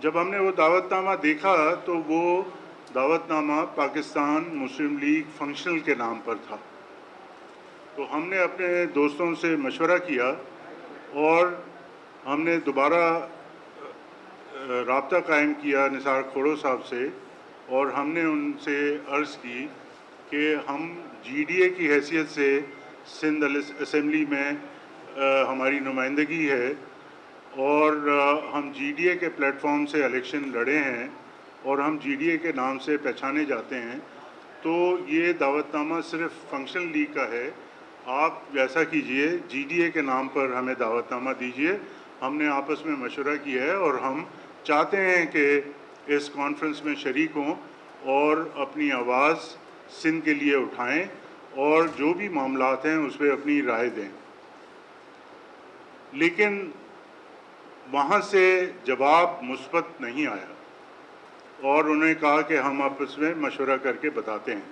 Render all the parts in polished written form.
جب ہم نے وہ دعوت نامہ دیکھا تو وہ دعوت نامہ پاکستان مسلم لیگ فنکشنل کے نام پر تھا. تو ہم نے اپنے دوستوں سے مشورہ کیا اور ہم نے دوبارہ رابطہ قائم کیا نثار کھوڑو صاحب سے، اور ہم نے ان سے عرض کی کہ ہم جی ڈی اے کی حیثیت سے سندھ اسمبلی میں ہماری نمائندگی ہے اور ہم جی ڈی اے کے پلیٹ فارم سے الیکشن لڑے ہیں اور ہم جی ڈی اے کے نام سے پہچانے جاتے ہیں، تو یہ دعوت نامہ صرف فنکشنل لیگ کا ہے. آپ ویسا کیجئے، جی ڈی اے کے نام پر ہمیں دعوت نامہ دیجئے. ہم نے آپس میں مشورہ کیا ہے اور ہم چاہتے ہیں کہ اس کانفرنس میں شریک ہوں اور اپنی آواز سندھ کے لیے اٹھائیں اور جو بھی معاملات ہیں اس پہ اپنی رائے دیں. لیکن وہاں سے جواب مثبت نہیں آیا اور انہوں نے کہا کہ ہم آپس میں مشورہ کر کے بتاتے ہیں.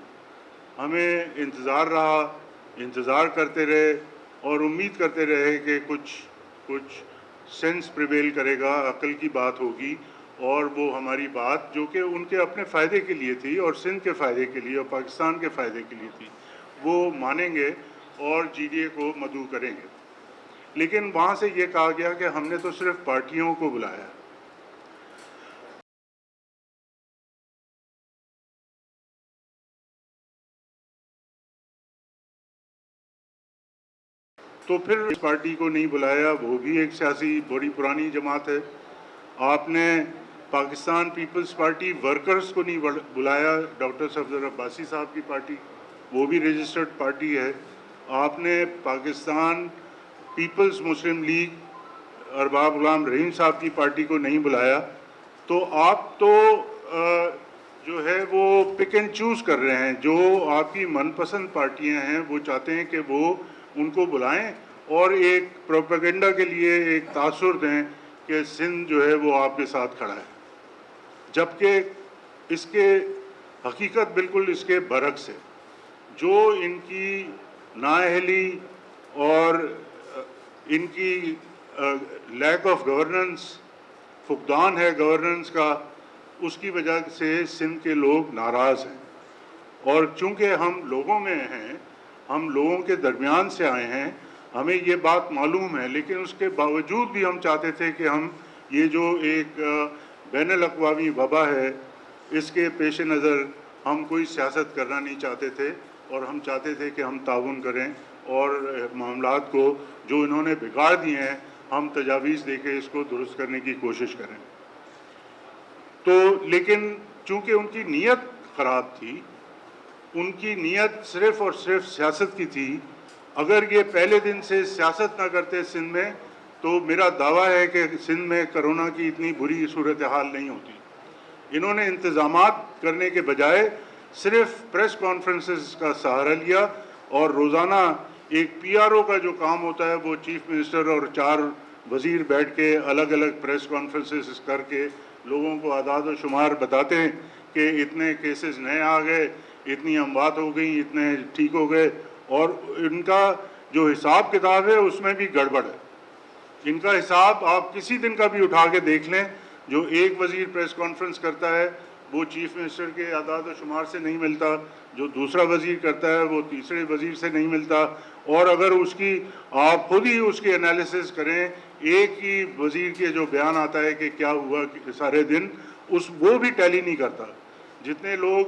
ہمیں انتظار کرتے رہے اور امید کرتے رہے کہ کچھ سینس پریویل کرے گا، عقل کی بات ہوگی اور وہ ہماری بات جو کہ ان کے اپنے فائدے کے لیے تھی اور سندھ کے فائدے کے لیے اور پاکستان کے فائدے کے لیے تھی، وہ مانیں گے اور جی ڈی اے کو مدعو کریں گے. لیکن وہاں سے یہ کہا گیا کہ ہم نے تو صرف پارٹیوں کو بلایا. تو پھر اس پارٹی کو نہیں بلایا، وہ بھی ایک سیاسی بڑی پرانی جماعت ہے. آپ نے پاکستان پیپلز پارٹی ورکرز کو نہیں بلایا، ڈاکٹر صفدر عباسی صاحب کی پارٹی، وہ بھی رجسٹرڈ پارٹی ہے. آپ نے پاکستان پیپلز مسلم لیگ ارباب غلام رحیم صاحب کی پارٹی کو نہیں بلایا. تو آپ تو جو ہے وہ پک اینڈ چوز کر رہے ہیں. جو آپ کی من پسند پارٹیاں ہیں وہ چاہتے ہیں کہ وہ ان کو بلائیں اور ایک پروپیگنڈا کے لیے ایک تاثر دیں کہ سندھ جو ہے وہ آپ کے ساتھ کھڑا ہے، جبکہ اس کے حقیقت بالکل اس کے برعکس ہے. جو ان کی نااہلی اور ان کی لیک آف گورننس، فقدان ہے گورننس کا، اس کی وجہ سے سندھ کے لوگ ناراض ہیں. اور چونکہ ہم لوگوں میں ہیں، ہم لوگوں کے درمیان سے آئے ہیں، ہمیں یہ بات معلوم ہے، لیکن اس کے باوجود بھی ہم چاہتے تھے کہ ہم یہ جو ایک بین الاقوامی وبا ہے اس کے پیش نظر ہم کوئی سیاست کرنا نہیں چاہتے تھے اور ہم چاہتے تھے کہ ہم تعاون کریں اور معاملات کو جو انہوں نے بگاڑ دیے ہیں ہم تجاویز دے کے اس کو درست کرنے کی کوشش کریں. تو لیکن چونکہ ان کی نیت خراب تھی، ان کی نیت صرف اور صرف سیاست کی تھی. اگر یہ پہلے دن سے سیاست نہ کرتے سندھ میں تو میرا دعویٰ ہے کہ سندھ میں کرونا کی اتنی بری صورتحال نہیں ہوتی. انہوں نے انتظامات کرنے کے بجائے صرف پریس کانفرنسز کا سہارا لیا اور روزانہ ایک پی آر او کا جو کام ہوتا ہے وہ چیف منسٹر اور 4 وزیر بیٹھ کے الگ الگ پریس کانفرنسز کر کے لوگوں کو اعداد و شمار بتاتے ہیں کہ اتنے کیسز نئے آ گئے، اتنی اموات ہو گئیں، اتنے ٹھیک ہو گئے، اور ان کا جو حساب کتاب ہے اس میں بھی گڑبڑ ہے. ان کا حساب آپ کسی دن کا بھی اٹھا کے دیکھ لیں، جو ایک وزیر پریس کانفرنس کرتا ہے وہ چیف منسٹر کے اعداد و شمار سے نہیں ملتا، جو دوسرا وزیر کرتا ہے وہ تیسرے وزیر سے نہیں ملتا، اور اگر اس کی آپ خود ہی اس کی انالیسس کریں، ایک ہی وزیر کے جو بیان آتا ہے کہ کیا ہوا سارے دن، وہ بھی ٹیلی نہیں کرتا. جتنے لوگ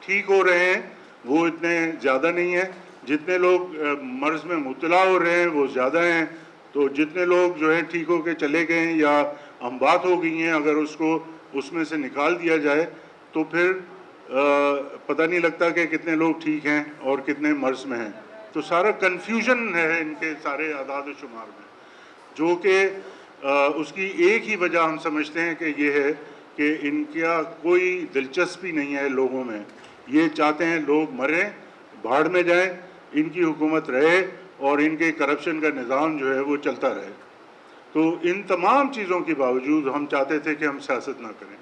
ٹھیک ہو رہے ہیں وہ اتنے زیادہ نہیں ہیں، جتنے لوگ مرض میں مبتلا ہو رہے ہیں وہ زیادہ ہیں. تو جتنے لوگ جو ہے ٹھیک ہو کے چلے گئے ہیں یا اموات ہو گئی ہیں، اگر اس کو اس میں سے نکال دیا جائے تو پھر پتہ نہیں لگتا کہ کتنے لوگ ٹھیک ہیں اور کتنے مرض میں ہیں. تو سارا کنفیوژن ہے ان کے سارے اعداد و شمار میں، جو کہ اس کی ایک ہی وجہ ہم سمجھتے ہیں کہ یہ ہے کہ ان کا کوئی دلچسپی نہیں ہے لوگوں میں. یہ چاہتے ہیں لوگ مریں، بھاڑ میں جائیں، ان کی حکومت رہے اور ان کے کرپشن کا نظام جو ہے وہ چلتا رہے. تو ان تمام چیزوں کے باوجود ہم چاہتے تھے کہ ہم سیاست نہ کریں.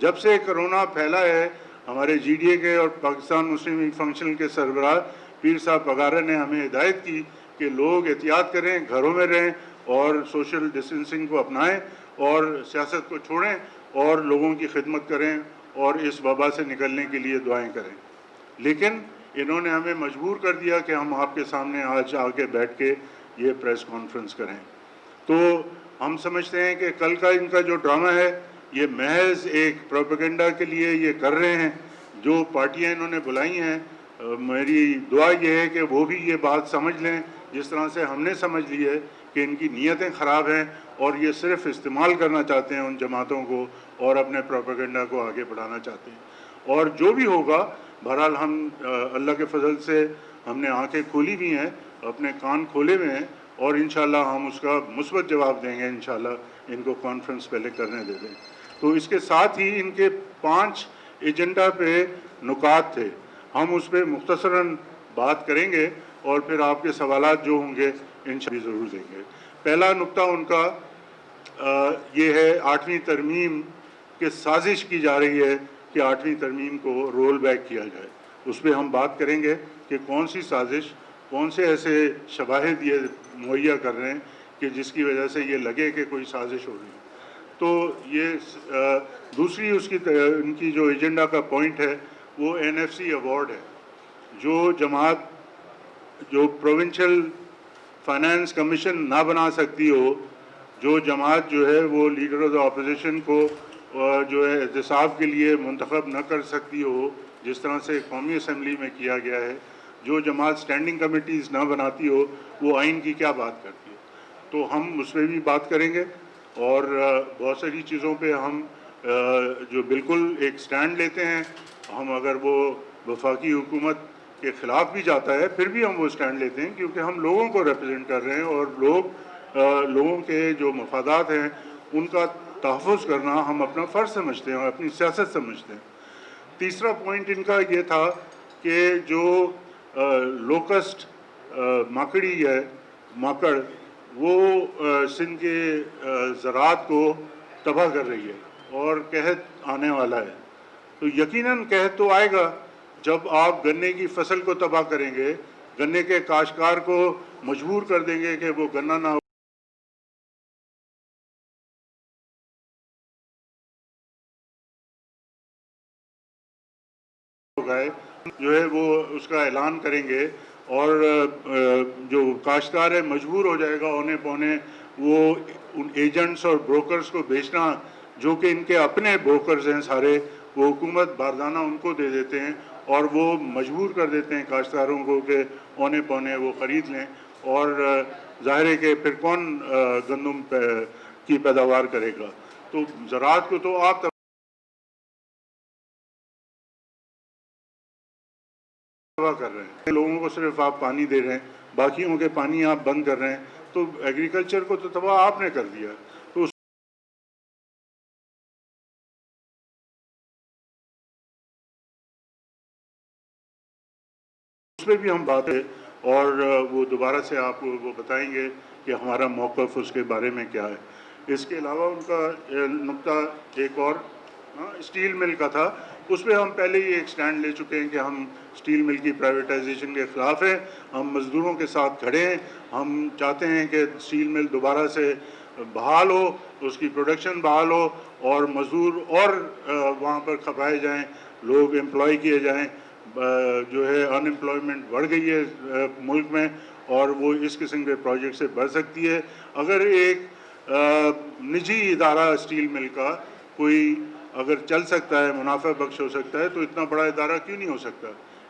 جب سے کرونا پھیلا ہے، ہمارے جی ڈی اے کے اور پاکستان مسلم لیگ فنکشنل کے سربراہ پیر صاحب پگارا نے ہمیں ہدایت کی کہ لوگ احتیاط کریں، گھروں میں رہیں اور سوشل ڈسٹینسنگ کو اپنائیں اور سیاست کو چھوڑیں اور لوگوں کی خدمت کریں اور اس وبا سے نکلنے کے لیے دعائیں کریں. لیکن انہوں نے ہمیں مجبور کر دیا کہ ہم آپ کے سامنے آج آ کے بیٹھ کے یہ پریس کانفرنس کریں. تو ہم سمجھتے ہیں کہ کل کا ان کا جو ڈرامہ ہے یہ محض ایک پروپیگنڈا کے لیے یہ کر رہے ہیں. جو پارٹیاں انہوں نے بلائی ہیں میری دعا یہ ہے کہ وہ بھی یہ بات سمجھ لیں جس طرح سے ہم نے سمجھ لی ہے کہ ان کی نیتیں خراب ہیں اور یہ صرف استعمال کرنا چاہتے ہیں ان جماعتوں کو اور اپنے پروپیگنڈا کو آگے بڑھانا چاہتے ہیں. اور جو بھی ہوگا بہرحال ہم اللہ کے فضل سے ہم نے آنکھیں کھولی بھی ہیں, اپنے کان کھولے ہوئے ہیں اور انشاءاللہ ہم اس کا مثبت جواب دیں گے. انشاءاللہ ان کو کانفرنس پہلے کرنے دے دیں. تو اس کے ساتھ ہی ان کے 5 ایجنڈا پہ نکات تھے, ہم اس پہ مختصراً بات کریں گے اور پھر آپ کے سوالات جو ہوں گے انشاءاللہ ضرور دیں گے. پہلا نکتہ ان کا یہ ہے 8ویں ترمیم کہ سازش کی جا رہی ہے کہ 8ویں ترمیم کو رول بیک کیا جائے. اس پہ ہم بات کریں گے کہ کون سی سازش, کون سے ایسے شواہد یہ مہیا کر رہے ہیں کہ جس کی وجہ سے یہ لگے کہ کوئی سازش ہو رہی ہے. تو یہ دوسری اس کی ان کی جو ایجنڈا کا پوائنٹ ہے وہ NFC ایوارڈ ہے. جو جماعت جو پروونشل فائنانس کمیشن نہ بنا سکتی ہو, جو جماعت جو ہے وہ لیڈر آف دا اپوزیشن کو جو ہے احتساب کے لیے منتخب نہ کر سکتی ہو جس طرح سے قومی اسمبلی میں کیا گیا ہے, جو جماعت اسٹینڈنگ کمیٹیز نہ بناتی ہو, وہ آئین کی کیا بات کرتی ہے. تو ہم اس پہ بھی بات کریں گے اور بہت ساری چیزوں پہ ہم جو بالکل ایک سٹینڈ لیتے ہیں. ہم اگر وہ وفاقی حکومت کے خلاف بھی جاتا ہے پھر بھی ہم وہ سٹینڈ لیتے ہیں کیونکہ ہم لوگوں کو ریپرزینٹ کر رہے ہیں اور لوگوں کے جو مفادات ہیں ان کا تحفظ کرنا ہم اپنا فرض سمجھتے ہیں اور اپنی سیاست سمجھتے ہیں. تیسرا پوائنٹ ان کا یہ تھا کہ جو لوکسٹ ماکڑی ہے, ماکڑ, وہ سندھ کے زراعت کو تباہ کر رہی ہے اور قحط آنے والا ہے. تو یقیناً قحط تو آئے گا جب آپ گنے کی فصل کو تباہ کریں گے, گنے کے کاشتکار کو مجبور کر دیں گے کہ وہ گنا نہ اگائے, جو ہے وہ اس کا اعلان کریں گے اور جو کاشتکار ہے مجبور ہو جائے گا اونے پونے وہ ان ایجنٹس اور بروکرز کو بیچنا جو کہ ان کے اپنے بروکرز ہیں سارے, وہ حکومت باردانہ ان کو دے دیتے ہیں اور وہ مجبور کر دیتے ہیں کاشتکاروں کو کہ اونے پونے وہ خرید لیں. اور ظاہر ہے کہ پھر کون گندم کی پیداوار کرے گا. تو زراعت کو تو آپ کر رہے ہیں, لوگوں کو صرف آپ پانی دے رہے ہیں, باقیوں کے پانی آپ بند کر رہے ہیں, تو ایگریکلچر کو تو تباہ آپ نے کر دیا. تو اس پہ بھی ہم بات ہے اور وہ دوبارہ سے آپ کو وہ بتائیں گے کہ ہمارا موقف اس کے بارے میں کیا ہے. اس کے علاوہ ان کا نقطہ ایک اور اسٹیل مل کا تھا, اس پہ ہم پہلے ہی ایک سٹینڈ لے چکے ہیں کہ ہم اسٹیل مل کی پرائیویٹائزیشن کے خلاف ہیں, ہم مزدوروں کے ساتھ کھڑے ہیں. ہم چاہتے ہیں کہ اسٹیل مل دوبارہ سے بحال ہو, اس کی پروڈکشن بحال ہو اور مزدور اور وہاں پر کھپائے جائیں, لوگ امپلائی کیے جائیں. جو ہے ان امپلائمنٹ بڑھ گئی ہے ملک میں اور وہ اس قسم کے پروجیکٹ سے بڑھ سکتی ہے. اگر ایک نجی ادارہ اسٹیل مل کا کوئی اگر چل سکتا ہے, منافع بخش ہو سکتا ہے, تو اتنا بڑا ادارہ کیوں نہیں ہو سکتا.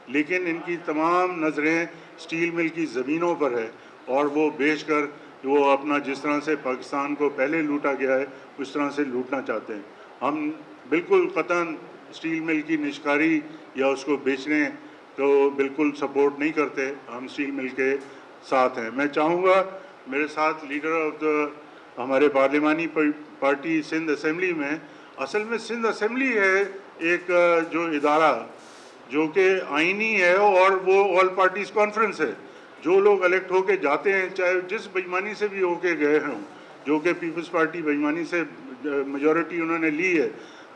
لیکن ان کی تمام نظریں اسٹیل مل کی زمینوں پر ہے اور وہ بیچ کر وہ اپنا جس طرح سے پاکستان کو پہلے لوٹا گیا ہے اس طرح سے لوٹنا چاہتے ہیں. ہم بالکل قطعاً اسٹیل مل کی نجکاری یا اس کو بیچنے کو بالکل سپورٹ نہیں کرتے, ہم اسٹیل مل کے ساتھ ہیں. میں چاہوں گا میرے ساتھ لیڈر آف دا ہمارے پارلیمانی پارٹی سندھ اسمبلی میں, اصل میں سندھ اسمبلی ہے ایک جو ادارہ جو کہ آئینی ہے اور وہ آل پارٹیز کانفرنس ہے. جو لوگ الیکٹ ہو کے جاتے ہیں چاہے جس بےایمانی سے بھی ہو کے گئے ہوں, جو کہ پیپلز پارٹی بےایمانی سے میجورٹی انہوں نے لی ہے,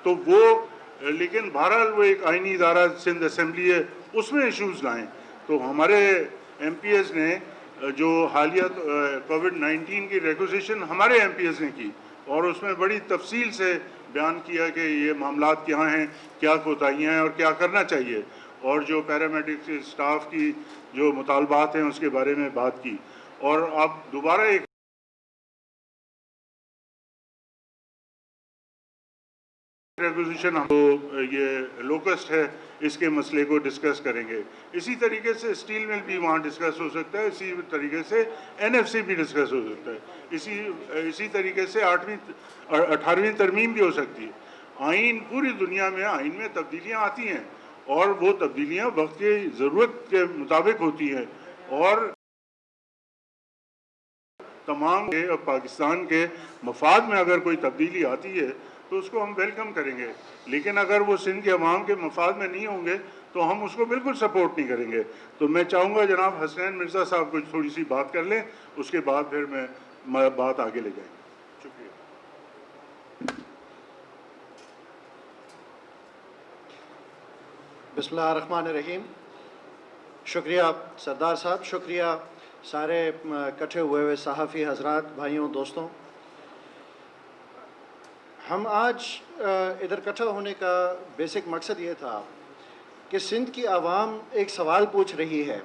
تو وہ لیکن بہرحال وہ ایک آئینی ادارہ سندھ اسمبلی ہے, اس میں ایشوز لائیں. تو ہمارے ایم پی ایز نے جو حالیہ کووڈ-19 کی ریکوزیشن ہمارے ایم پی ایز نے کی, اور اس میں بڑی تفصیل سے بیان کیا کہ یہ معاملات کیا ہیں، کیا کوتاہیاں ہیں اور کیا کرنا چاہیے، اور جو پیرامیڈک اسٹاف کی جو مطالبات ہیں اس کے بارے میں بات کی. اور اب دوبارہ ایک ریگولیشن ہم تو یہ لوکسٹ ہے اس کے مسئلے کو ڈسکس کریں گے. اسی طریقے سے اسٹیل مل بھی وہاں ڈسکس ہو سکتا ہے، اسی طریقے سے NFC بھی ڈسکس ہو سکتا ہے، اسی طریقے سے 18ویں ترمیم بھی ہو سکتی ہے. آئین پوری دنیا میں آئین میں تبدیلیاں آتی ہیں اور وہ تبدیلیاں وقت کی ضرورت کے مطابق ہوتی ہیں، اور تمام پاکستان کے مفاد میں اگر کوئی تبدیلی آتی ہے تو اس کو ہم ویلکم کریں گے، لیکن اگر وہ سندھ کے عوام کے مفاد میں نہیں ہوں گے تو ہم اس کو بالکل سپورٹ نہیں کریں گے. تو میں چاہوں گا جناب حسنین مرزا صاحب کچھ تھوڑی سی بات کر لیں، اس کے بعد پھر میں بات آگے لے جائیں گے. شکریہ. بسم اللہ الرحمن الرحیم. شکریہ سردار صاحب، شکریہ سارے اکٹھے ہوئے صحافی حضرات، بھائیوں، دوستوں. ہم آج ادھر اکٹھا ہونے کا بیسک مقصد یہ تھا کہ سندھ کی عوام ایک سوال پوچھ رہی ہے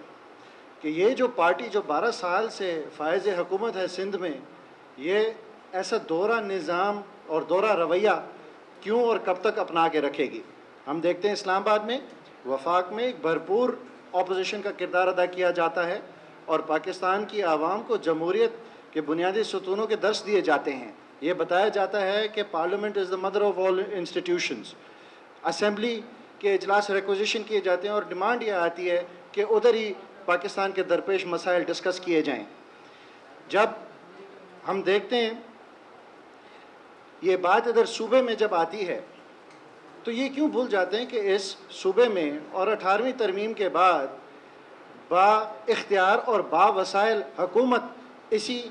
کہ یہ جو پارٹی جو 12 سال سے فائز حکومت ہے سندھ میں، یہ ایسا دورہ نظام اور دورہ رویہ کیوں اور کب تک اپنا کے رکھے گی. ہم دیکھتے ہیں اسلام آباد میں، وفاق میں ایک بھرپور اپوزیشن کا کردار ادا کیا جاتا ہے اور پاکستان کی عوام کو جمہوریت کے بنیادی ستونوں کے درس دیے جاتے ہیں. یہ بتایا جاتا ہے کہ parliament is the mother of all institutions. Assembly کے اجلاس ریکوزیشن کیے جاتے ہیں اور ڈیمانڈ یہ آتی ہے کہ ادھر ہی پاکستان کے درپیش مسائل ڈسکس کیے جائیں. جب ہم دیکھتے ہیں یہ بات ادھر صوبے میں جب آتی ہے تو یہ کیوں بھول جاتے ہیں کہ اس صوبے میں اور 18ویں ترمیم کے بعد با اختیار اور با وسائل حکومت اسی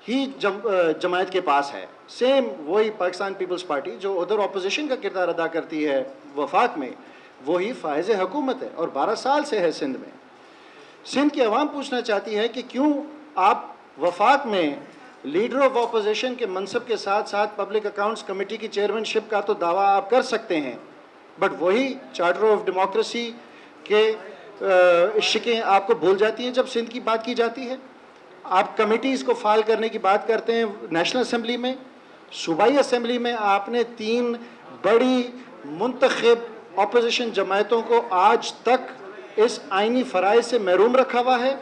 ہی جماعت کے پاس ہے. سیم وہی پاکستان پیپلز پارٹی جو ادھر اپوزیشن کا کردار ادا کرتی ہے وفاق میں، وہی فائز حکومت ہے اور 12 سال سے ہے سندھ میں. سندھ کی عوام پوچھنا چاہتی ہے کہ کیوں آپ وفاق میں لیڈر آف اپوزیشن کے منصب کے ساتھ ساتھ پبلک اکاؤنٹس کمیٹی کی چیئرمین شپ کا تو دعویٰ آپ کر سکتے ہیں، بٹ وہی چارٹر آف ڈیموکریسی کے شکیں آپ کو بھول جاتی ہیں جب سندھ کی بات کی جاتی ہے. آپ کمیٹیز کو فعال کرنے کی بات کرتے ہیں نیشنل اسمبلی میں، صوبائی اسمبلی میں آپ نے 3 بڑی منتخب اپوزیشن جماعتوں کو آج تک اس آئینی فرائض سے محروم رکھا ہوا ہے.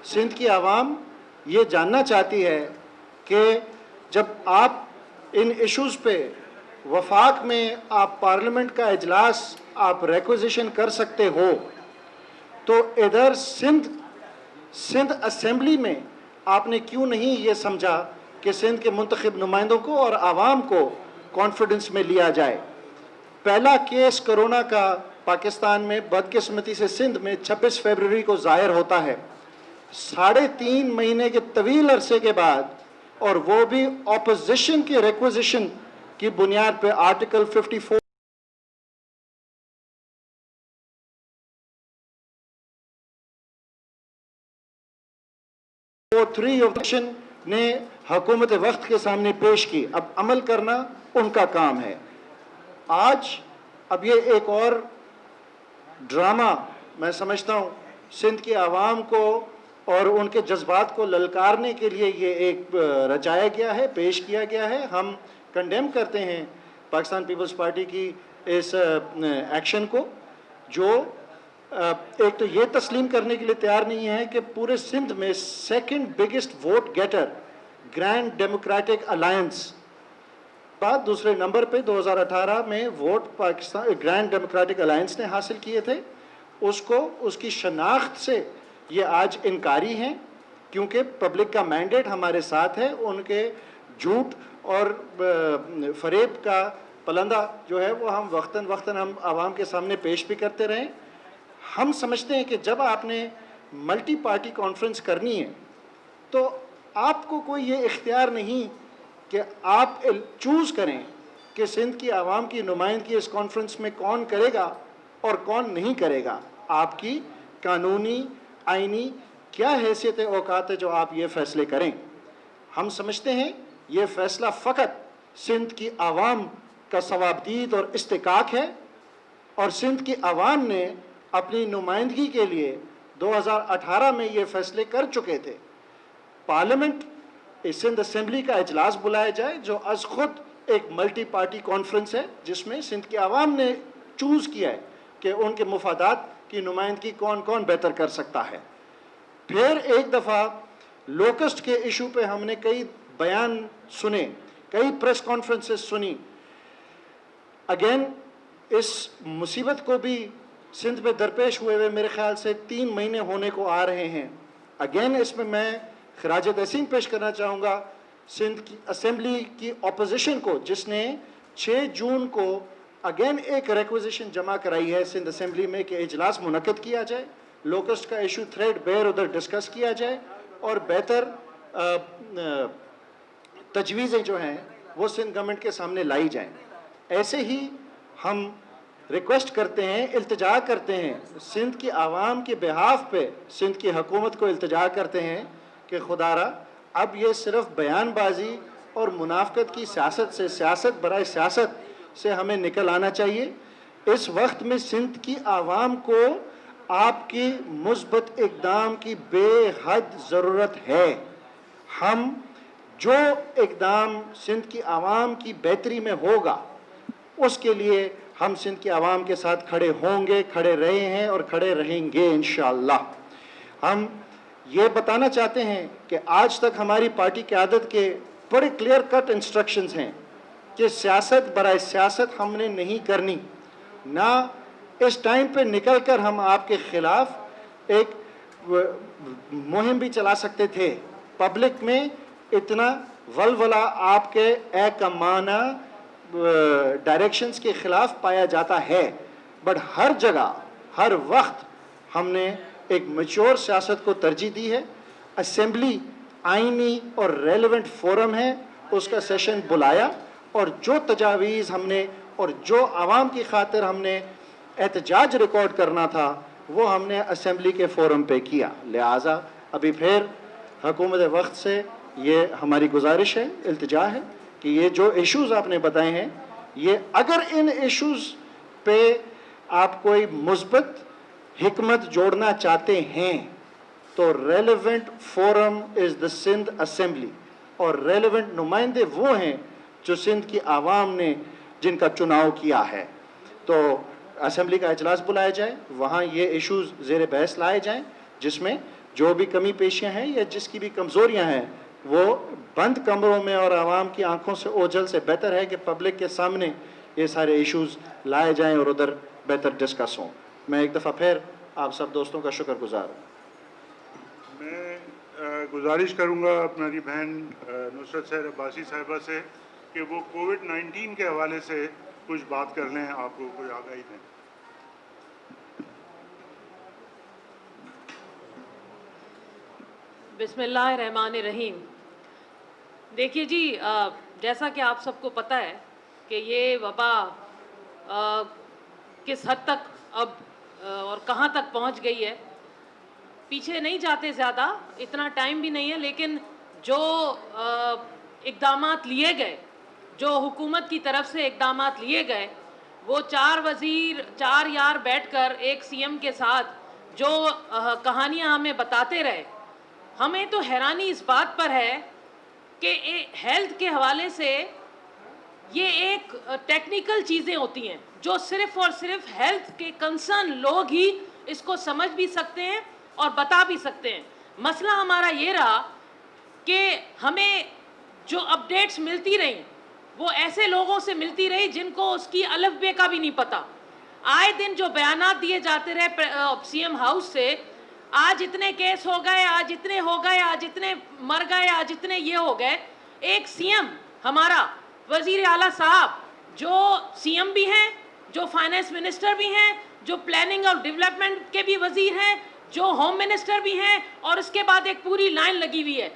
سندھ کی عوام یہ جاننا چاہتی ہے کہ جب آپ ان ایشوز پہ وفاق میں آپ پارلیمنٹ کا اجلاس آپ ریکوزیشن کر سکتے ہو تو ادھر سندھ اسمبلی میں آپ نے کیوں نہیں یہ سمجھا کہ سندھ کے منتخب نمائندوں کو اور عوام کو کانفیڈنس میں لیا جائے. پہلا کیس کرونا کا پاکستان میں بدقسمتی سے سندھ میں 26 فروری کو ظاہر ہوتا ہے، 3.5 مہینے کے طویل عرصے کے بعد، اور وہ بھی اپوزیشن کی ریکوزیشن کی بنیاد پہ آرٹیکل 54 نے حکومت وقت کے سامنے پیش کی. اب عمل کرنا ان کا کام ہے. اب یہ ایک اور ڈرامہ میں سمجھتا ہوں سندھ کی عوام کو اور ان کے جذبات کو للکارنے کے لیے یہ ایک رچایا گیا ہے، پیش کیا گیا ہے. ہم کنڈیم کرتے ہیں پاکستان پیپلز پارٹی کی اس ایکشن کو، جو ایک تو یہ تسلیم کرنے کے لیے تیار نہیں ہے کہ پورے سندھ میں 2nd biggest vote getter grand democratic alliance, بعد دوسرے نمبر پہ 2018 میں vote Pakistan grand democratic alliance نے حاصل کیے تھے. اس کی شناخت سے یہ آج انکاری ہیں کیونکہ پبلک کا مینڈیٹ ہمارے ساتھ ہے. ان کے جھوٹ اور فریب کا پلندہ جو ہے وہ ہم وقتاً ہم عوام کے سامنے پیش بھی کرتے رہیں. ہم سمجھتے ہیں کہ جب آپ نے ملٹی پارٹی کانفرنس کرنی ہے تو آپ کو کوئی یہ اختیار نہیں کہ آپ چوز کریں کہ سندھ کی عوام کی نمائندگی اس کانفرنس میں کون کرے گا اور کون نہیں کرے گا. آپ کی قانونی آئینی کیا حیثیت اوقات ہے جو آپ یہ فیصلے کریں. ہم سمجھتے ہیں یہ فیصلہ فقط سندھ کی عوام کا ثوابدید اور استحقاق ہے، اور سندھ کی عوام نے اپنی نمائندگی کے لیے 2018 میں یہ فیصلے کر چکے تھے۔ پارلیمنٹ سندھ اسمبلی کا اجلاس بلایا جائے جو از خود ایک ملٹی پارٹی کانفرنس ہے، جس میں سندھ کی عوام نے چوز کیا ہے کہ ان کے مفادات کی نمائندگی کون کون بہتر کر سکتا ہے۔ پھر ایک دفعہ لوکسٹ کے ایشو پہ ہم نے کئی بیان سنے، کئی پریس کانفرنسز سنی۔ اگین اس مصیبت کو بھی سندھ میں درپیش ہوئے میرے خیال سے 3 مہینے ہونے کو آ رہے ہیں۔ اگین اس میں خراج تحسین پیش کرنا چاہوں گا سندھ کی اسمبلی کی اپوزیشن کو، جس نے 6 جون کو اگین ایک ریکویزیشن جمع کرائی ہے سندھ اسمبلی میں کہ اجلاس منعقد کیا جائے، لوکسٹ کا ایشو تھریڈ بیر ادھر ڈسکس کیا جائے اور بہتر تجویزیں جو ہیں وہ سندھ گورنمنٹ کے سامنے لائی جائیں۔ ایسے ہی ہم ریکویسٹ کرتے ہیں، التجا کرتے ہیں سندھ کی عوام کے بہاف پہ سندھ کی حکومت کو التجا کرتے ہیں کہ خدا را اب یہ صرف بیان بازی اور منافقت کی سیاست سے، سیاست برائے سیاست سے ہمیں نکل آنا چاہیے۔ اس وقت میں سندھ کی عوام کو آپ کی مثبت اقدام کی بے حد ضرورت ہے۔ ہم جو اقدام سندھ کی عوام کی بہتری میں ہوگا اس کے لیے ہم سندھ کی عوام کے ساتھ کھڑے ہوں گے، کھڑے رہے ہیں اور کھڑے رہیں گے انشاءاللہ۔ ہم یہ بتانا چاہتے ہیں کہ آج تک ہماری پارٹی قیادت کے بڑے کلیئر کٹ انسٹرکشنز ہیں کہ سیاست برائے سیاست ہم نے نہیں کرنی، نہ اس ٹائم پہ نکل کر ہم آپ کے خلاف ایک مہم بھی چلا سکتے تھے۔ پبلک میں اتنا ولولہ آپ کے ایکمانہ ڈائریکشنز کے خلاف پایا جاتا ہے، بٹ ہر جگہ ہر وقت ہم نے ایک میچور سیاست کو ترجیح دی ہے۔ اسمبلی آئینی اور ریلیونٹ فورم ہے، اس کا سیشن بلایا اور جو تجاویز ہم نے اور جو عوام کی خاطر ہم نے احتجاج ریکارڈ کرنا تھا وہ ہم نے اسمبلی کے فورم پہ کیا۔ لہٰذا ابھی پھر حکومت وقت سے یہ ہماری گزارش ہے، التجا ہے کہ یہ جو ایشوز آپ نے بتائے ہیں، یہ اگر ان ایشوز پہ آپ کوئی مثبت حکمت جوڑنا چاہتے ہیں تو ریلیونٹ فورم از دا سندھ اسمبلی، اور ریلیونٹ نمائندے وہ ہیں جو سندھ کی عوام نے جن کا چناؤ کیا ہے۔ تو اسمبلی کا اجلاس بلایا جائے، وہاں یہ ایشوز زیر بحث لائے جائیں، جس میں جو بھی کمی پیشیاں ہیں یا جس کی بھی کمزوریاں ہیں وہ بند کمروں میں اور عوام کی آنکھوں سے اوجھل سے بہتر ہے کہ پبلک کے سامنے یہ سارے ایشوز لائے جائیں اور ادھر بہتر ڈسکس ہوں۔ میں ایک دفعہ پھر آپ سب دوستوں کا شکر گزار ہوں۔ میں گزارش کروں گا اپنی بہن نصرت سحر عباسی صاحبہ سے کہ وہ کووڈ-19 کے حوالے سے کچھ بات کر لیں، آپ کو کوئی آگاہی دیں۔ بسم اللہ الرحمن الرحیم۔ دیکھیے جی، جیسا کہ آپ سب کو پتہ ہے کہ یہ وبا کس حد تک اب اور کہاں تک پہنچ گئی ہے، پیچھے نہیں جاتے زیادہ، اتنا ٹائم بھی نہیں ہے، لیکن جو اقدامات لیے گئے، جو حکومت کی طرف سے اقدامات لیے گئے، وہ 4 وزیر 4 یار بیٹھ کر ایک سی ایم کے ساتھ جو کہانیاں ہمیں بتاتے رہے، ہمیں تو حیرانی اس بات پر ہے کہ ہیلتھ کے حوالے سے یہ ایک ٹیکنیکل چیزیں ہوتی ہیں جو صرف اور صرف ہیلتھ کے کنسرن لوگ ہی اس کو سمجھ بھی سکتے ہیں اور بتا بھی سکتے ہیں۔ مسئلہ ہمارا یہ رہا کہ ہمیں جو اپڈیٹس ملتی رہیں وہ ایسے لوگوں سے ملتی رہی جن کو اس کی الف بے کا بھی نہیں پتہ۔ آئے دن جو بیانات دیے جاتے رہے سی ایم ہاؤس سے، آج اتنے کیس ہو گئے، آج اتنے ہو گئے، آج اتنے مر گئے، آج اتنے یہ ہو گئے۔ ایک سی ایم ہمارا وزیر اعلیٰ صاحب جو سی ایم بھی ہیں، جو فائنانس منسٹر بھی ہیں، جو پلاننگ اور ڈیولپمنٹ کے بھی وزیر ہیں، جو ہوم منسٹر بھی ہیں، اور اس کے بعد ایک پوری لائن لگی ہوئی ہے۔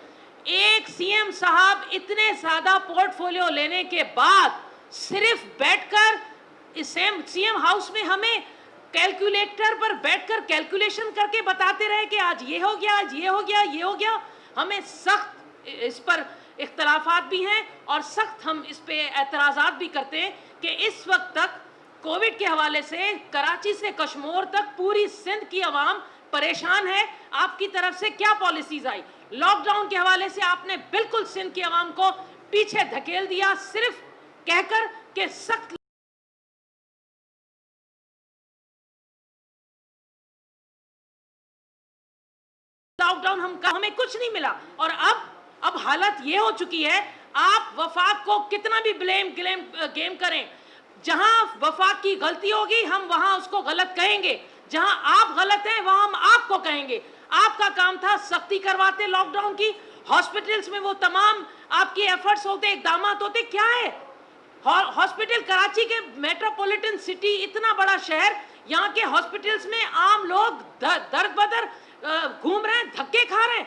ایک سی ایم صاحب اتنے زیادہ پورٹ فولیو لینے کے بعد صرف بیٹھ کر سی ایم ہاؤس میں ہمیں کیلکولیٹر پر بیٹھ کر کیلکولیشن کر کے بتاتے رہے کہ آج یہ ہو گیا، آج یہ ہو گیا، یہ ہو گیا۔ ہمیں سخت اس پر اختلافات بھی ہیں اور سخت ہم اس پہ اعتراضات بھی کرتے ہیں کہ اس وقت تک کووڈ کے حوالے سے کراچی سے کشمور تک پوری سندھ کی عوام پریشان ہے. آپ کی طرف سے کیا پالیسیز آئی؟ لاک ڈاؤن کے حوالے سے آپ نے بالکل سندھ کی عوام کو پیچھے دھکیل دیا صرف کہہ کر کہ سخت لاک ڈاؤن ہمیں کچھ نہیں ملا. اور اب حالت یہ ہو چکی ہے, آپ وفاق کو کتنا بھی گیم کریں, جہاں وفاق کی غلطی ہوگی ہم وہاں اس کو غلط کہیں گے, جہاں آپ غلط ہیں وہاں ہم آپ کو کہیں گے. آپ کا کام تھا سختی کرواتے لاک ڈاؤن کی, ہاسپٹلز میں وہ تمام آپ کی ایفرٹس ہوتے, اقدامات ہوتے. کیا ہے ہاسپٹل کراچی کے میٹروپولیٹن سٹی, اتنا بڑا شہر, یہاں کے ہاسپٹلز میں عام لوگ درد بدر گھوم رہے ہیں, دھکے کھا رہے ہیں.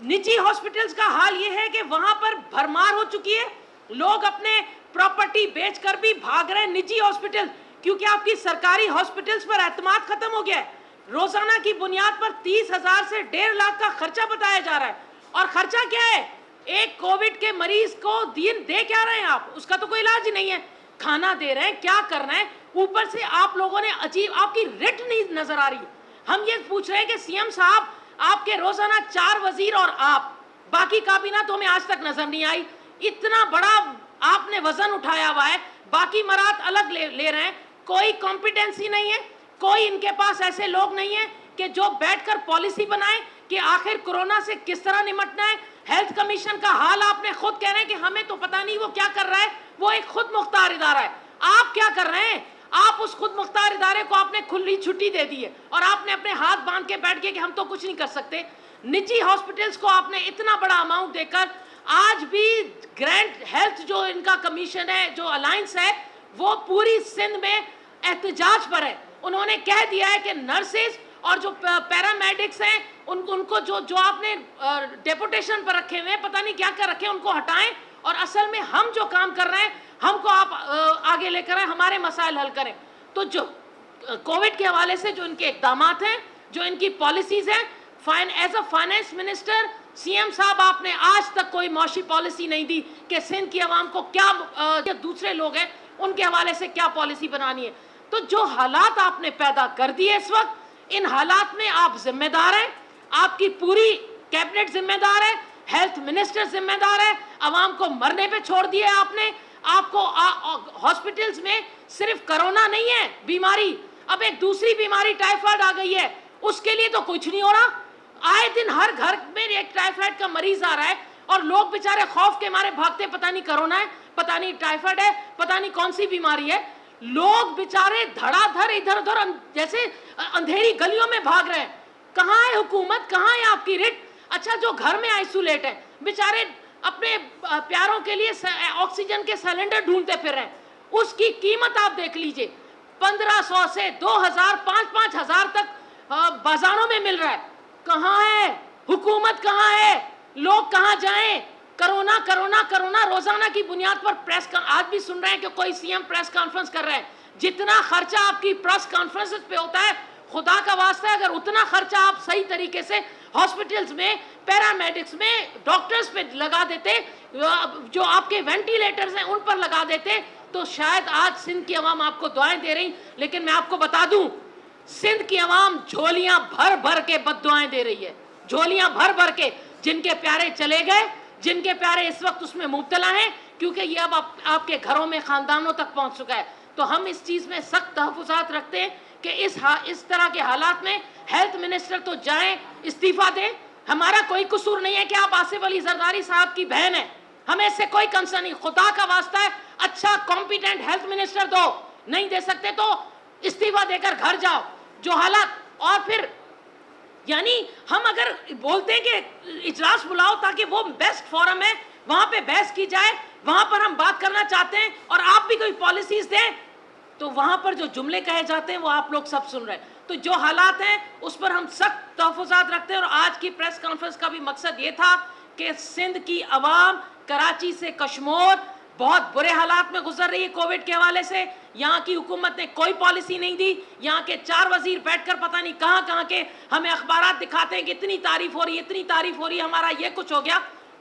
نجی ہاسپٹلز کا حال یہ ہے کہ وہاں پر بھرمار ہو چکی ہے, لوگ اپنے پراپرٹی بیچ کر بھی بھاگ رہے ہیں نجی ہاسپٹل, کیونکہ آپ کی سرکاری ہاسپٹلز پر اعتماد ختم ہو گیا ہے. روزانہ کی بنیاد پر 30,000 سے 1.5 لاکھ کا خرچہ بتایا جا رہا ہے. اور خرچہ کیا ہے؟ ایک کووڈ کے مریض کو دے کیا رہے ہیں آپ؟ اس کا تو کوئی علاج ہی نہیں ہے. کھانا دے رہے ہیں, کیا کرنا ہے؟ اوپر سے آپ لوگوں نے عجیب, آپ کی رٹ نہیں نظر آ رہی. ہم یہ پوچھ رہے ہیں کہ سی ایم صاحب, آپ کے روزانہ 4 وزیر اور آپ, باقی کابینہ تو ہمیں آج تک نظر نہیں آئی. اتنا بڑا آپ نے وزن اٹھایا ہوا ہے, باقی مرات الگ لے رہے ہیں. کوئی کمپیٹنسی نہیں ہے, کوئی ان کے پاس ایسے لوگ نہیں ہیں کہ جو بیٹھ کر پالیسی بنائیں کہ آخر کورونا سے کس طرح نمٹنا ہے. ہیلتھ کمیشن کا حال آپ نے خود کہہ رہے ہیں کہ ہمیں تو پتہ نہیں وہ کیا کر رہا ہے, وہ ایک خود مختار ادارہ ہے. آپ کیا کر رہے ہیں؟ آپ اس خود مختار ادارے کو آپ نے کھلی چھٹی دے دی ہے اور آپ نے اپنے ہاتھ باندھ کے بیٹھ گئے کہ ہم تو کچھ نہیں کر سکتے. نجی ہاسپٹلز کو آپ نے اتنا بڑا اماؤنٹ دے کر, آج بھی گرینڈ ہیلتھ جو ان کا کمیشن ہے, جو الائنس ہے, وہ پوری سندھ میں احتجاج پر ہے. انہوں نے کہہ دیا ہے کہ نرسز اور جو پیرامیڈکس ہیں ان کو جو آپ نے ڈیپوٹیشن پر رکھے ہوئے ہیں, پتہ نہیں کیا کر رکھے ہیں, ان کو ہٹائیں. اور اصل میں ہم جو کام کر رہے ہیں ہم کو آپ آگے لے کر آئیں, ہمارے مسائل حل کریں. تو جو کووڈ کے حوالے سے جو ان کے اقدامات ہیں, جو ان کی پالیسیز ہیں, as a finance minister C M صاحب آپ نے آج تک کوئی معاشی پالیسی نہیں دی کہ سندھ کی عوام کو کیا, دوسرے لوگ ہیں ان کے حوالے سے کیا پالیسی بنانی ہے. تو جو حالات آپ نے پیدا کر دیے اس وقت, ان حالات میں آپ ذمہ دار ہیں, آپ کی پوری کیبنٹ ذمہ دار ہے, ہیلتھ منسٹر ذمہ دار ہے. عوام کو مرنے پہ چھوڑ دیا آپ نے. آپ کو ہاسپٹلز میں صرف کرونا نہیں ہے بیماری, اب ایک دوسری بیماری ٹائیفائڈ آ گئی ہے, اس کے لیے تو کچھ نہیں ہو رہا. آئے دن ہر گھر میں ایک ٹائیفائڈ کا مریض آ رہا ہے اور لوگ بیچارے خوف کے مارے بھاگتے, پتہ نہیں کرونا ہے, پتہ نہیں ٹائیفائڈ ہے, پتہ نہیں کون سی بیماری ہے. لوگ بیچارے دھڑا دھڑ ادھر ادھر جیسے اندھیری گلیوں میں بھاگ رہے ہیں. کہاں ہے حکومت, کہاں ہے آپ کی رٹ؟ اچھا, جو گھر میں آئسولیٹ ہیں بیچارے اپنے پیاروں کے لیے آکسیجن کے سلنڈر ڈھونڈتے پھر رہے ہیں, اس کی قیمت آپ دیکھ لیجئے, 1500 سے 2000 5,000 تک بازاروں میں مل رہا ہے. کہاں ہے حکومت, کہاں ہے, لوگ کہاں جائیں؟ کرونا کرونا کرونا روزانہ کی بنیاد پر آج بھی سن رہے ہیں کہ کوئی سی ایم پریس کانفرنس کر رہے ہیں. جتنا خرچہ آپ کی پریس کانفرنس پہ ہوتا ہے, خدا کا واسطہ ہے اگر اتنا خرچہ آپ صحیح طریقے سے ہاسپٹلز میں, پیرامیڈکس میں, ڈاکٹرز پہ لگا دیتے, جو آپ کے وینٹیلیٹرز ہیں ان پر لگا دیتے, تو شاید آج سندھ کی عوام آپ کو دعائیں دے رہی. لیکن میں آپ کو بتا دوں, سندھ کی عوام جھولیاں بھر بھر کے بد دعائیں دے رہی ہے, جھولیاں بھر بھر کے. جن کے پیارے چلے گئے, جن کے پیارے اس وقت اس میں مبتلا ہیں, کیونکہ یہ اب آپ کے گھروں میں, خاندانوں تک پہنچ چکا ہے. تو ہم اس چیز میں سخت تحفظات رکھتے ہیں کہ اس طرح کے حالات میں ہیلتھ منسٹر تو جائیں, استعفیٰ دیں. ہمارا کوئی قصور نہیں ہے کہ آپ آصف علی زرداری صاحب کی بہن ہیں, ہمیں اس سے کوئی کنسرن نہیں. خدا کا واسطہ ہے اچھا کمپیٹنٹ ہیلتھ منسٹر دو, نہیں دے سکتے تو استعفیٰ دے کر گھر جاؤ. جو حالات, اور پھر یعنی ہم اگر بولتے ہیں کہ اجلاس بلاؤ تاکہ وہ بیسٹ فورم ہے, وہاں پہ بحث کی جائے, وہاں پر ہم بات کرنا چاہتے ہیں اور آپ بھی کوئی پالیسیز دیں, تو وہاں پر جو جملے کہے جاتے ہیں وہ آپ لوگ سب سن رہے ہیں. تو جو حالات ہیں اس پر ہم سخت تحفظات رکھتے ہیں. اور آج کی پریس کانفرنس کا بھی مقصد یہ تھا کہ سندھ کی عوام کراچی سے کشمور بہت برے حالات میں گزر رہی ہے کووڈ کے حوالے سے. یہاں کی حکومت نے کوئی پالیسی نہیں دی. یہاں کے 4 وزیر بیٹھ کر پتہ نہیں کہاں کہاں کے ہمیں اخبارات دکھاتے ہیں کہ اتنی تعریف ہو رہی ہے, اتنی تعریف ہو رہی ہے, ہمارا یہ کچھ ہو گیا.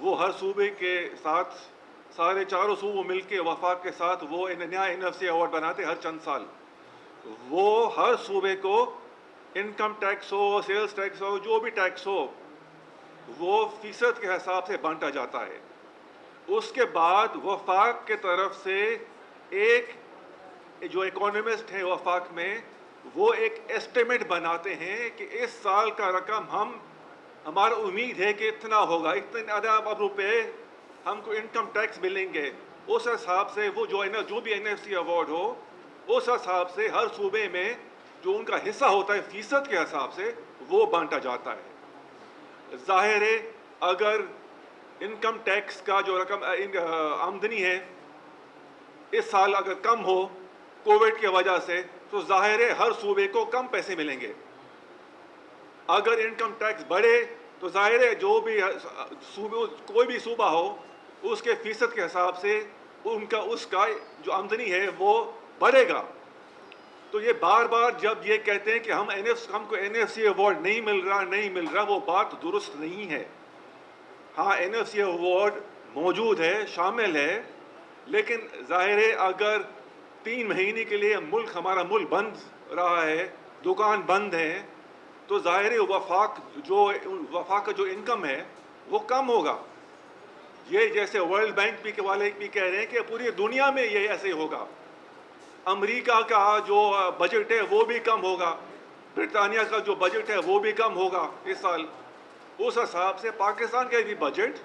وہ ہر صوبے کے ساتھ سارے چاروں صوبوں مل کے وفاق کے ساتھ وہ نیا NFC ایوارڈ بناتے ہر چند سال. وہ ہر صوبے کو انکم ٹیکس ہو, سیلز ٹیکس ہو, جو بھی ٹیکس ہو, وہ فیصد کے حساب سے بانٹا جاتا ہے. اس کے بعد وفاق کے طرف سے ایک جو اکانومسٹ ہیں وفاق میں, وہ ایک ایسٹیمیٹ بناتے ہیں کہ اس سال کا رقم ہمارا امید ہے کہ اتنا ہوگا, اتنے ارب روپے ہم کو انکم ٹیکس ملیں گے. اس حساب سے وہ جو بھی NFC ایوارڈ ہو, اس حساب سے ہر صوبے میں جو ان کا حصہ ہوتا ہے فیصد کے حساب سے وہ بانٹا جاتا ہے. ظاہر ہے اگر انکم ٹیکس کا جو رقم آمدنی ہے اس سال اگر کم ہو کووڈ کی وجہ سے, تو ظاہر ہے ہر صوبے کو کم پیسے ملیں گے. اگر انکم ٹیکس بڑھے تو ظاہر ہے جو بھی کوئی بھی صوبہ ہو اس کے فیصد کے حساب سے اس کا جو آمدنی ہے وہ بڑھے گا. تو یہ بار بار جب یہ کہتے ہیں کہ ہم کو NFC ایوارڈ نہیں مل رہا, وہ بات درست نہیں ہے. ہاں NFC ایوارڈ موجود ہے, شامل ہے, لیکن ظاہر ہے اگر 3 مہینے کے لیے ہمارا ملک بند رہا ہے, دکان بند ہے, تو ظاہر ہے وفاق کا جو انکم ہے وہ کم ہوگا. یہ جیسے ورلڈ بینک والے بھی کہہ رہے ہیں کہ پوری دنیا میں یہ ایسے ہوگا. امریکہ کا جو بجٹ ہے وہ بھی کم ہوگا, برطانیہ کا جو بجٹ ہے وہ بھی کم ہوگا اس سال. اس حساب سے پاکستان کا بھی بجٹ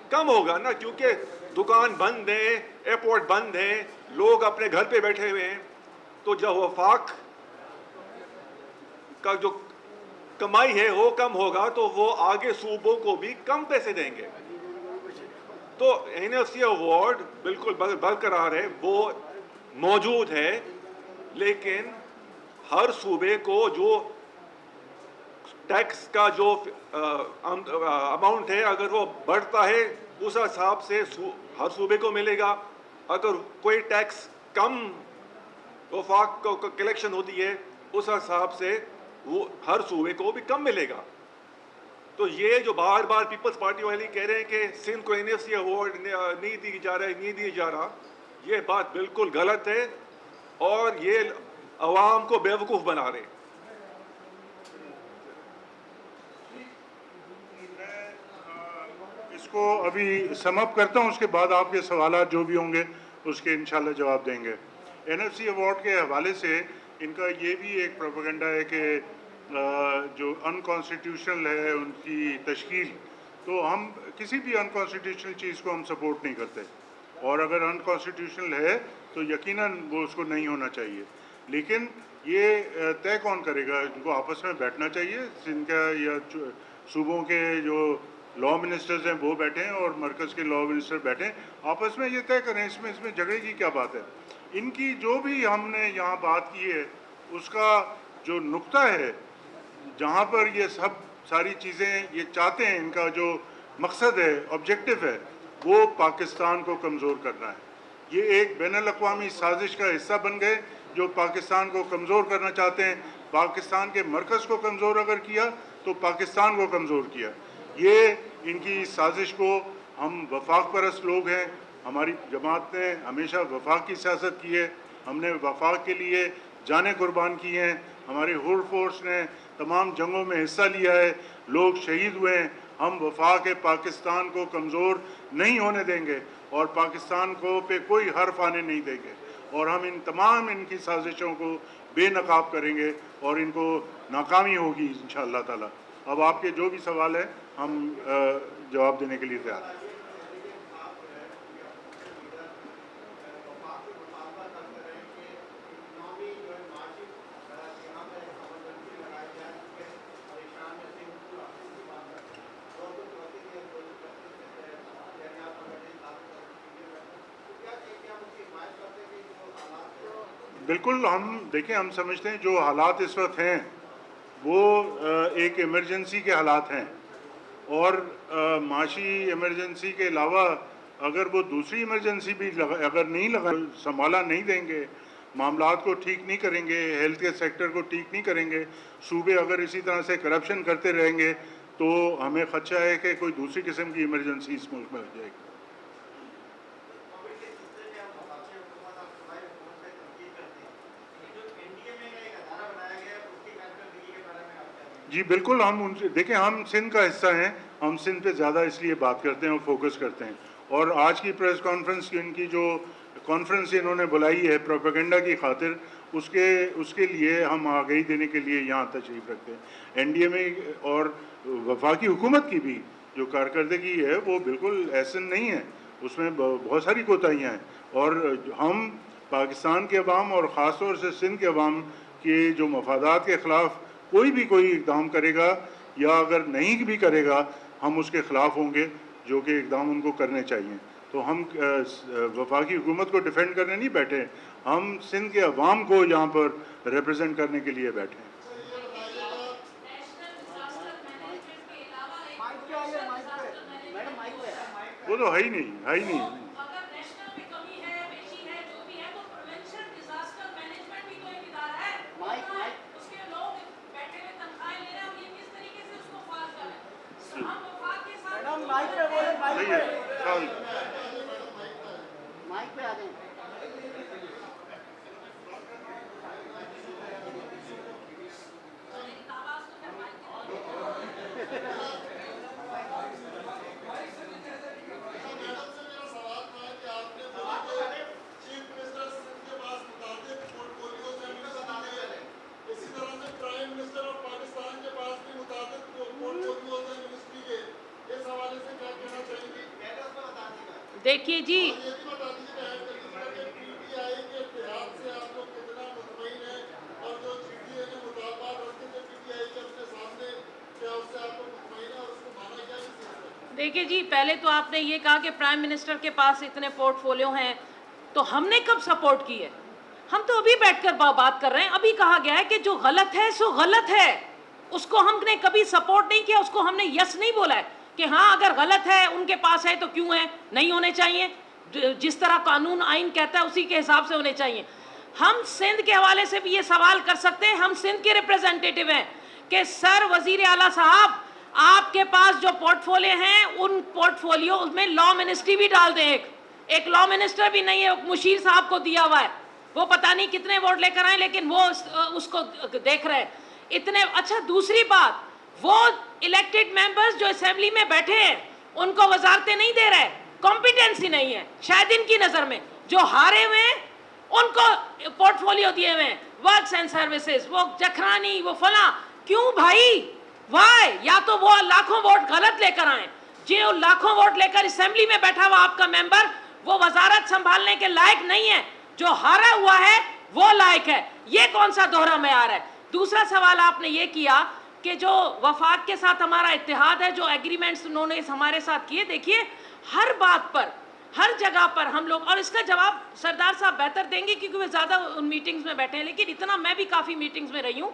کم ہوگا نا, کیونکہ دکان بند ہیں, ایئرپورٹ بند ہیں, لوگ اپنے گھر پہ بیٹھے ہوئے ہیں. تو جب وفاق کا جو کمائی ہے وہ کم ہوگا تو وہ آگے صوبوں کو بھی کم پیسے دیں گے. تو NFC ایوارڈ بالکل برقرار ہے, وہ موجود ہے, لیکن ہر صوبے کو جو ٹیکس کا جو اماؤنٹ ہے اگر وہ بڑھتا ہے اس حساب سے ہر صوبے کو ملے گا. اگر کوئی ٹیکس کم وفاق کو کلیکشن ہوتی ہے اس حساب سے وہ ہر صوبے کو بھی کم ملے گا. تو یہ جو بار بار پیپلز پارٹی والے کہہ رہے ہیں کہ سندھ کو NFC ایوارڈ نہیں دیا جا رہا, یہ بات بالکل غلط ہے اور یہ عوام کو بیوقوف بنا رہے. اس کو ابھی سم اپ کرتا ہوں, اس کے بعد آپ کے سوالات جو بھی ہوں گے اس کے انشاءاللہ جواب دیں گے. NFC ایوارڈ کے حوالے سے ان کا یہ بھی ایک پروپیگنڈا ہے کہ جو انکانسٹیٹیوشنل ہے ان کی تشکیل, تو ہم کسی بھی انکانسٹیٹیوشنل چیز کو ہم سپورٹ نہیں کرتے, اور اگر انکانسٹیٹیوشنل ہے تو یقیناً وہ اس کو نہیں ہونا چاہیے. لیکن یہ طے کون کرے گا؟ ان کو آپس میں بیٹھنا چاہیے, جن کا یا صوبوں کے جو لاء منسٹرز ہیں وہ بیٹھیں اور مرکز کے لاء منسٹر بیٹھیں, آپس میں یہ طے کریں. اس میں جھگڑے کی کیا بات ہے؟ ان کی جو بھی ہم نے یہاں بات کی ہے اس کا جو نقطہ ہے جہاں پر یہ ساری چیزیں یہ چاہتے ہیں, ان کا جو مقصد ہے, آبجیکٹو ہے, وہ پاکستان کو کمزور کرنا ہے. یہ ایک بین الاقوامی سازش کا حصہ بن گئے جو پاکستان کو کمزور کرنا چاہتے ہیں. پاکستان کے مرکز کو کمزور اگر کیا تو پاکستان کو کمزور کیا. یہ ان کی سازش کو, ہم وفاق پرست لوگ ہیں, ہماری جماعت نے ہمیشہ وفاق کی سیاست کی ہے, ہم نے وفاق کے لیے جانیں قربان کی ہیں, ہماری حر فورس نے تمام جنگوں میں حصہ لیا ہے, لوگ شہید ہوئے ہیں. ہم وفاق پاکستان کو کمزور نہیں ہونے دیں گے اور پاکستان کو پہ کوئی حرف آنے نہیں دیں گے, اور ہم ان کی سازشوں کو بے نقاب کریں گے اور ان کو ناکامی ہوگی انشاءاللہ تعالی. اب آپ کے جو بھی سوال ہیں ہم جواب دینے کے لیے تیار ہیں. بالکل, ہم دیکھیں, ہم سمجھتے ہیں جو حالات اس وقت ہیں وہ ایک ایمرجنسی کے حالات ہیں, اور معاشی ایمرجنسی کے علاوہ اگر وہ دوسری ایمرجنسی بھی اگر نہیں سنبھالا نہیں دیں گے, معاملات کو ٹھیک نہیں کریں گے, ہیلتھ کے سیکٹر کو ٹھیک نہیں کریں گے, صوبے اگر اسی طرح سے کرپشن کرتے رہیں گے تو ہمیں خدشہ ہے کہ کوئی دوسری قسم کی ایمرجنسی اس ملک میں ہو جائے گی. جی بالکل, ہم ان سے دیکھیں, ہم سندھ کا حصہ ہیں, ہم سندھ پہ زیادہ اس لیے بات کرتے ہیں اور فوکس کرتے ہیں. اور آج کی پریس کانفرنس کی ان کی جو کانفرنس انہوں نے بلائی ہے پروپیگنڈا کی خاطر, اس کے لیے ہم آگاہی دینے کے لیے یہاں تشریف رکھتے ہیں. این ڈی ایم اے اور وفاقی حکومت کی بھی جو کارکردگی ہے وہ بالکل احسن نہیں ہے, اس میں بہت ساری کوتاہیاں ہیں. اور ہم پاکستان کے عوام اور خاص طور سے سندھ کے عوام کے جو مفادات کے خلاف کوئی اقدام کرے گا یا اگر نہیں بھی کرے گا, ہم اس کے خلاف ہوں گے, جو کہ اقدام ان کو کرنے چاہیے. تو ہم وفاقی حکومت کو ڈیفینڈ کرنے نہیں بیٹھے, ہم سندھ کے عوام کو یہاں پر ریپرزینٹ کرنے کے لیے بیٹھے ہیں. وہ تو ہے ہی نہیں. دیکھیے جی, پہلے تو آپ نے یہ کہا کہ پرائم منسٹر کے پاس اتنے پورٹ فولیو ہیں, تو ہم نے کب سپورٹ کی ہے؟ ہم تو ابھی بیٹھ کر بات کر رہے ہیں. ابھی کہا گیا ہے کہ جو غلط ہے سو غلط ہے, اس کو ہم نے کبھی سپورٹ نہیں کیا, اس کو ہم نے یس نہیں بولا ہے کہ ہاں اگر غلط ہے ان کے پاس ہے تو کیوں ہے, نہیں ہونے چاہیے, جس طرح قانون آئین کہتا ہے اسی کے حساب سے ہونے چاہیے. ہم سندھ کے حوالے سے بھی یہ سوال کر سکتے ہیں, ہم سندھ کے ریپریزنٹیٹیو ہیں, کہ سر وزیر اعلیٰ صاحب آپ کے پاس جو پورٹ فولیو ہیں ان پورٹ فولیو میں لا منسٹری بھی ڈال دیں. ایک لا منسٹر بھی نہیں ہے, مشیر صاحب کو دیا ہوا ہے, وہ پتہ نہیں کتنے ووٹ لے کر آئے لیکن وہ اس کو دیکھ رہے اتنے. اچھا دوسری بات, وہ الیکٹڈ ممبرز جو اسمبلی میں بیٹھے ہیں ان کو وزارتیں نہیں دے رہے, کمپیٹنسی نہیں ہے شاید ان کی نظر میں. جو ہارے ہوئے ہیں ان کو پورٹ فولیو دیے ہوئے ہیں, ورکس اینڈ سروسز, وہ جکھرانی, وہ فلاں. کیوں بھائی, وائی؟ یا تو وہ لاکھوں ووٹ غلط لے کر آئیں, جو لاکھوں ووٹ لے کر اسمبلی میں بیٹھا ہوا آپ کا ممبر وہ وزارت سنبھالنے کے لائق نہیں ہے, جو ہارا ہوا ہے وہ لائق ہے. یہ کون سا دوہرا معیار ہے؟ دوسرا سوال آپ نے یہ کیا کہ جو وفاق کے ساتھ ہمارا اتحاد ہے, جو ایگریمنٹس انہوں نے ہمارے ساتھ کیے, دیکھیے ہر بات پر ہر جگہ پر ہم لوگ, اور اس کا جواب سردار صاحب بہتر دیں گے کیونکہ وہ زیادہ ان میٹنگز میں بیٹھے ہیں, لیکن اتنا میں بھی کافی میٹنگز میں رہی ہوں.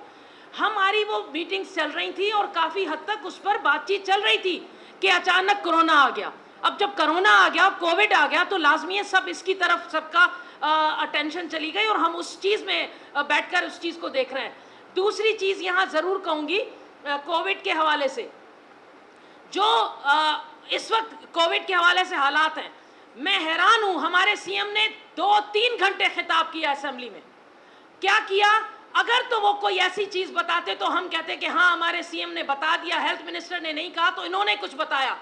ہماری وہ میٹنگز چل رہی تھی اور کافی حد تک اس پر بات چیت چل رہی تھی کہ اچانک کرونا آ گیا. اب جب کرونا آ گیا, کووڈ آ گیا, تو لازمی ہے سب اس کی طرف سب کا اٹینشن چلی گئی اور ہم اس چیز میں بیٹھ کر اس چیز کو دیکھ رہے ہیں. دوسری چیز یہاں ضرور کہوں گی کووڈ کے حوالے سے, جو اس وقت کووڈ کے حوالے سے حالات ہیں, میں حیران ہوں. ہمارے سی ایم نے 2-3 گھنٹے خطاب کیا اسمبلی میں. کیا کیا؟ اگر تو وہ کوئی ایسی چیز بتاتے تو ہم کہتے کہ ہاں ہمارے سی ایم نے بتا دیا, ہیلتھ منسٹر نے نہیں کہا تو انہوں نے کچھ بتایا.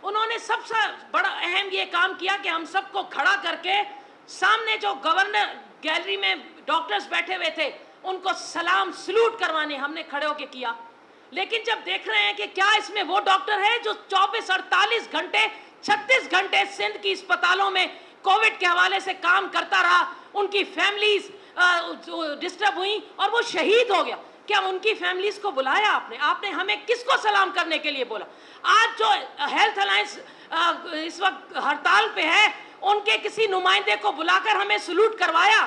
انہوں نے سب سے بڑا اہم یہ کام کیا کہ ہم سب کو کھڑا کر کے سامنے جو گورنر گیلری میں ڈاکٹرز بیٹھے ہوئے تھے ان کو سلام سلوٹ کروانے ہم نے کھڑے ہو کے کیا. لیکن جب دیکھ رہے ہیں کہ کیا اس میں وہ ڈاکٹر ہے جو 24-48 گھنٹے 36 گھنٹے سندھ کی اسپتالوں میں کووڈ کے حوالے سے کام کرتا رہا, ان کی فیملیز ڈسٹرب ہوئیں اور وہ شہید ہو گیا, کیا ان کی فیملیز کو بلایا آپ نے ہمیں کس کو سلام کرنے کے لیے بولا؟ آج جو ہیلتھ الائنس اس وقت ہڑتال پہ ہے ان کے کسی نمائندے کو بلا کر ہمیں سلوٹ کروایا؟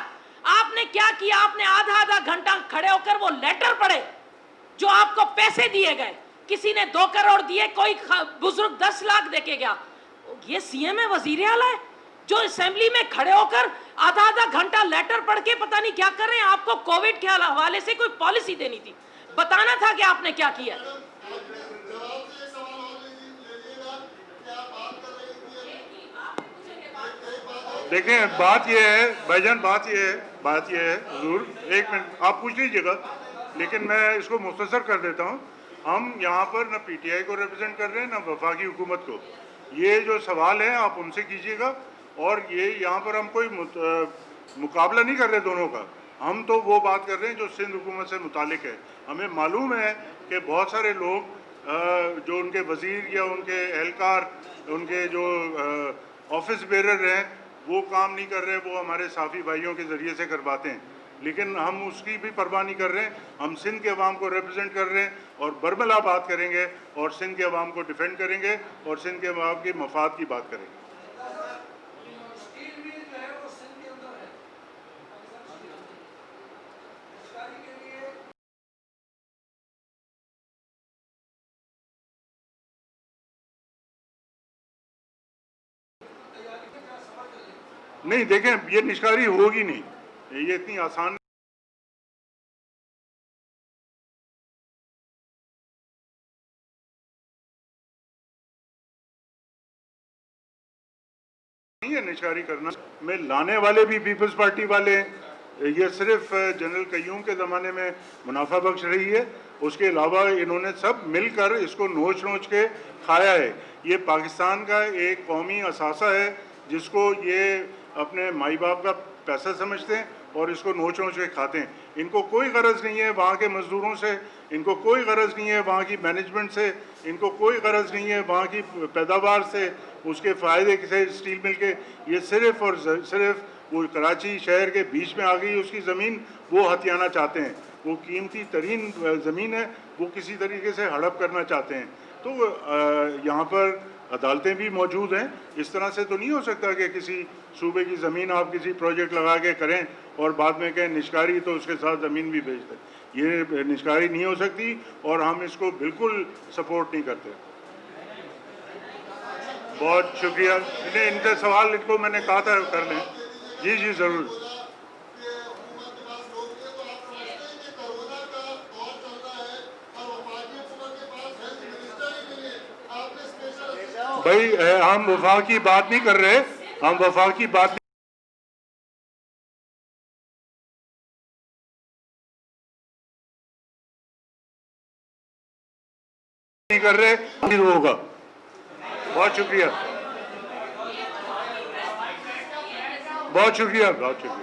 آپ نے کیا کیا؟ آپ نے آدھا گھنٹہ کھڑے ہو کر وہ لیٹر پڑھے جو آپ کو پیسے دیے گئے, کسی نے 2 کروڑ دیے, کوئی بزرگ 10 لاکھ دے کے گیا. یہ سی ایم ہے, وزیر اعلیٰ ہے, جو اسمبلی میں کھڑے ہو کر آدھا گھنٹہ لیٹر پڑھ کے پتہ نہیں کیا کر رہے ہیں. آپ کو کووڈ کے حوالے سے کوئی پالیسی دینی تھی, بتانا تھا کہ آپ نے کیا کیا. دیکھیں بات یہ ہے بھائی جان، بات یہ ہے حضور، ایک منٹ آپ پوچھ لیجیے گا، لیکن میں اس کو مختصر کر دیتا ہوں. ہم یہاں پر نہ پی ٹی آئی کو ریپرزینٹ کر رہے ہیں نہ وفاقی حکومت کو. یہ جو سوال ہیں آپ ان سے کیجیے گا، اور یہ یہاں پر ہم کوئی مقابلہ نہیں کر رہے دونوں کا. ہم تو وہ بات کر رہے ہیں جو سندھ حکومت سے متعلق ہے. ہمیں معلوم ہے کہ بہت سارے لوگ جو ان کے وزیر یا ان کے اہلکار، ان کے جو آفس بیرر ہیں، وہ کام نہیں کر رہے، وہ ہمارے صحافی بھائیوں کے ذریعے سے کرواتے ہیں. لیکن ہم اس کی بھی پرواہ نہیں کر رہے ہیں. ہم سندھ کے عوام کو ریپرزینٹ کر رہے ہیں اور برملا بات کریں گے اور سندھ کے عوام کو ڈیفینڈ کریں گے اور سندھ کے عوام کے مفاد کی بات کریں گے. نہیں دیکھیں، یہ نشکاری ہوگی نہیں، یہ اتنی آسان نہیں ہے نشکاری کرنا. میں لانے والے بھی پیپلز پارٹی والے ہیں. یہ صرف جنرل قیوم کے زمانے میں منافع بخش رہی ہے، اس کے علاوہ انہوں نے سب مل کر اس کو نوچ نوچ کے کھایا ہے. یہ پاکستان کا ایک قومی اثاثہ ہے جس کو یہ اپنے مائی باپ کا پیسہ سمجھتے ہیں اور اس کو نوچ نوچ کے کھاتے ہیں. ان کو کوئی غرض نہیں ہے وہاں کے مزدوروں سے، ان کو کوئی غرض نہیں ہے وہاں کی مینجمنٹ سے، ان کو کوئی غرض نہیں ہے وہاں کی پیداوار سے، اس کے فائدے سے، اسٹیل مل کے. یہ صرف اور صرف وہ کراچی شہر کے بیچ میں آ گئی اس کی زمین، وہ ہتھیانا چاہتے ہیں. وہ قیمتی ترین زمین ہے، وہ کسی طریقے سے ہڑپ کرنا چاہتے ہیں. تو یہاں پر عدالتیں بھی موجود ہیں. اس طرح سے تو نہیں ہو سکتا کہ کسی صوبے کی زمین آپ کسی پروجیکٹ لگا کے کریں اور بعد میں کہیں نشکاری تو اس کے ساتھ زمین بھی بیچ دیں. یہ نشکاری نہیں ہو سکتی اور ہم اس کو بالکل سپورٹ نہیں کرتے. بہت شکریہ. ان کے سوال ان کو میں نے کہا تھا کر لیں. جی جی ضرور. بھائی ہم وفاق کی بات نہیں کر رہے، ہم وفاق کی بات نہیں کر رہے. ہوگا. بہت شکریہ، بہت شکریہ، بہت شکریہ.